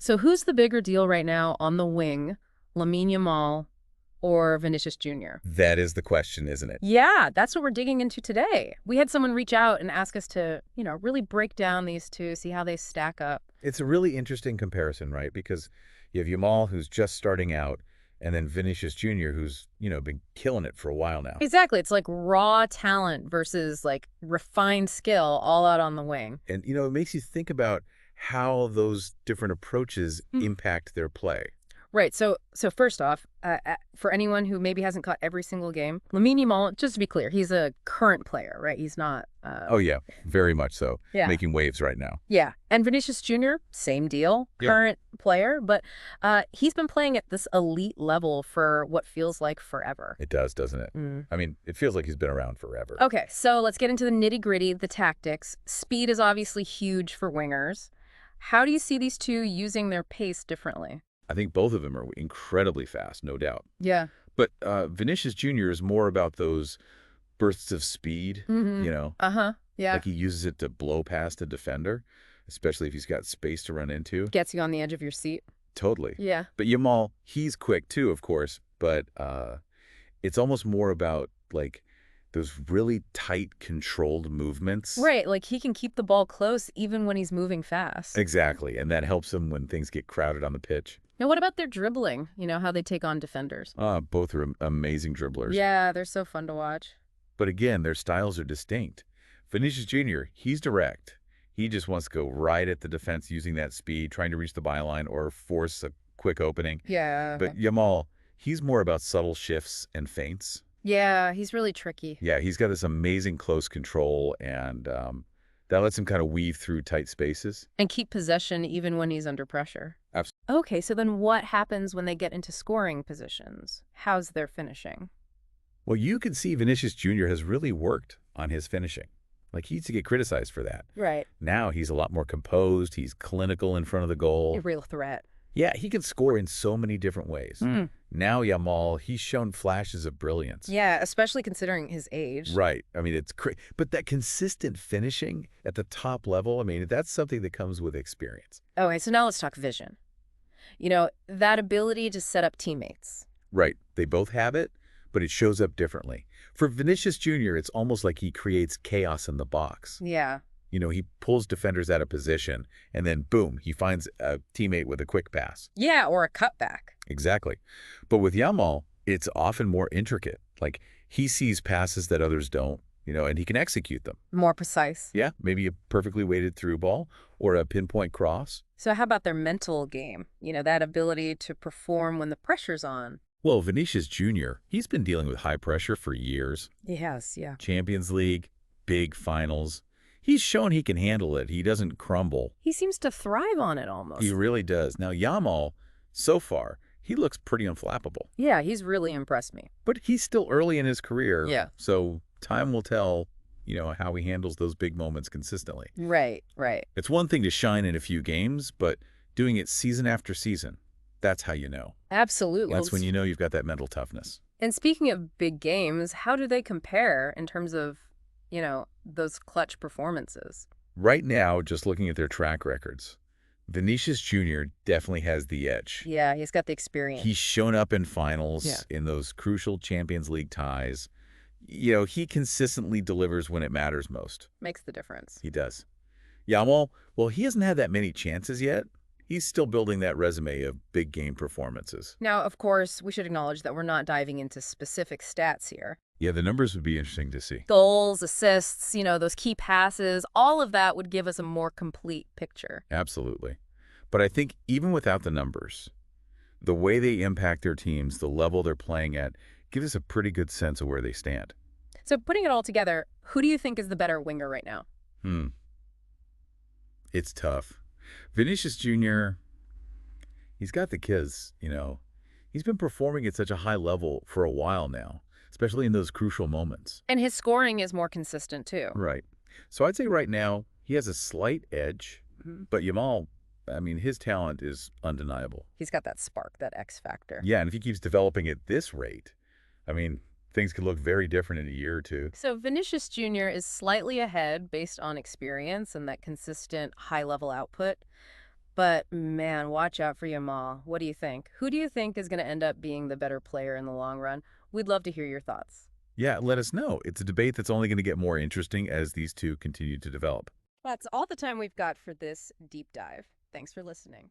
So who's the bigger deal right now on the wing, Lamine Yamal or Vinicius Jr.? That is the question, isn't it? Yeah, that's what we're digging into today. We had someone reach out and ask us to, really break down these two, see how they stack up. It's a really interesting comparison, right? Because you have Yamal, who's just starting out, and then Vinicius Jr., who's, been killing it for a while now. Exactly. It's like raw talent versus like refined skill all out on the wing. And, it makes you think about how those different approaches impact their play. Right. So first off, for anyone who maybe hasn't caught every single game, Lamine Yamal, just to be clear, he's a current player, right? He's not. Oh, yeah, very much so. Yeah. Making waves right now. Yeah. And Vinicius Jr., same deal, current player, but he's been playing at this elite level for what feels like forever. It does, doesn't it? I mean, it feels like he's been around forever. Okay, so let's get into the nitty-gritty, the tactics. Speed is obviously huge for wingers. How do you see these two using their pace differently? I think both of them are incredibly fast, no doubt. Yeah. But Vinicius Jr. is more about those bursts of speed, Uh-huh. Yeah. Like he uses it to blow past a defender, especially if he's got space to run into. Gets you on the edge of your seat. Totally. Yeah. But Yamal, he's quick too, of course, but it's almost more about like those really tight, controlled movements. Right, like he can keep the ball close even when he's moving fast. Exactly, and that helps him when things get crowded on the pitch. Now, what about their dribbling? How they take on defenders? Both are amazing dribblers. Yeah, they're so fun to watch. But again, their styles are distinct. Vinicius Jr., he's direct. He just wants to go right at the defense using that speed, trying to reach the byline or force a quick opening. Yeah. But Yamal, he's more about subtle shifts and feints. Yeah, he's really tricky. Yeah, he's got this amazing close control, and that lets him kind of weave through tight spaces. And keep possession even when he's under pressure. Absolutely. Okay, so then what happens when they get into scoring positions? How's their finishing? Well, you can see Vinicius Jr. has really worked on his finishing. Like, he used to get criticized for that. Right. Now he's a lot more composed. He's clinical in front of the goal. A real threat. Yeah, he can score in so many different ways. Now Yamal, he's shown flashes of brilliance. Yeah, especially considering his age. Right. I mean, it's crazy. But that consistent finishing at the top level, I mean, that's something that comes with experience. Okay, so now let's talk vision. That ability to set up teammates. Right. They both have it, but it shows up differently. For Vinicius Jr., it's almost like he creates chaos in the box. Yeah. He pulls defenders out of position, and then, boom, he finds a teammate with a quick pass. Yeah, or a cutback. Exactly. But with Yamal, it's often more intricate. Like, he sees passes that others don't, and he can execute them. More precise. Yeah, maybe a perfectly weighted through ball or a pinpoint cross. So how about their mental game? That ability to perform when the pressure's on. Well, Vinicius Jr., he's been dealing with high pressure for years. He has, yeah. Champions League, big finals. He's shown he can handle it. He doesn't crumble. He seems to thrive on it almost. He really does. Now, Yamal, so far, he looks pretty unflappable. Yeah, he's really impressed me. But he's still early in his career. Yeah. So time will tell, how he handles those big moments consistently. Right. It's one thing to shine in a few games, but doing it season after season, that's how you know. Absolutely. That's when you know you've got that mental toughness. And speaking of big games, how do they compare in terms of, those clutch performances? Right now, just looking at their track records, Vinicius Jr. definitely has the edge. Yeah, he's got the experience. He's shown up in finals, in those crucial Champions League ties. He consistently delivers when it matters most. Makes the difference. He does. Yamal, well, he hasn't had that many chances yet. He's still building that resume of big game performances. Now, of course, we should acknowledge that we're not diving into specific stats here. Yeah, the numbers would be interesting to see. Goals, assists, those key passes, all of that would give us a more complete picture. Absolutely. But I think even without the numbers, the way they impact their teams, the level they're playing at, gives us a pretty good sense of where they stand. So putting it all together, who do you think is the better winger right now? It's tough. Vinicius Jr., he's got the kids, He's been performing at such a high level for a while now, especially in those crucial moments. And his scoring is more consistent, too. Right. So I'd say right now, he has a slight edge, but Yamal, I mean, his talent is undeniable. He's got that spark, that X factor. Yeah, and if he keeps developing at this rate, I mean, things could look very different in a year or two. So Vinicius Jr. is slightly ahead based on experience and that consistent high-level output. But man, watch out for Yamal. What do you think? Who do you think is going to end up being the better player in the long run? We'd love to hear your thoughts. Yeah, let us know. It's a debate that's only going to get more interesting as these two continue to develop. That's all the time we've got for this deep dive. Thanks for listening.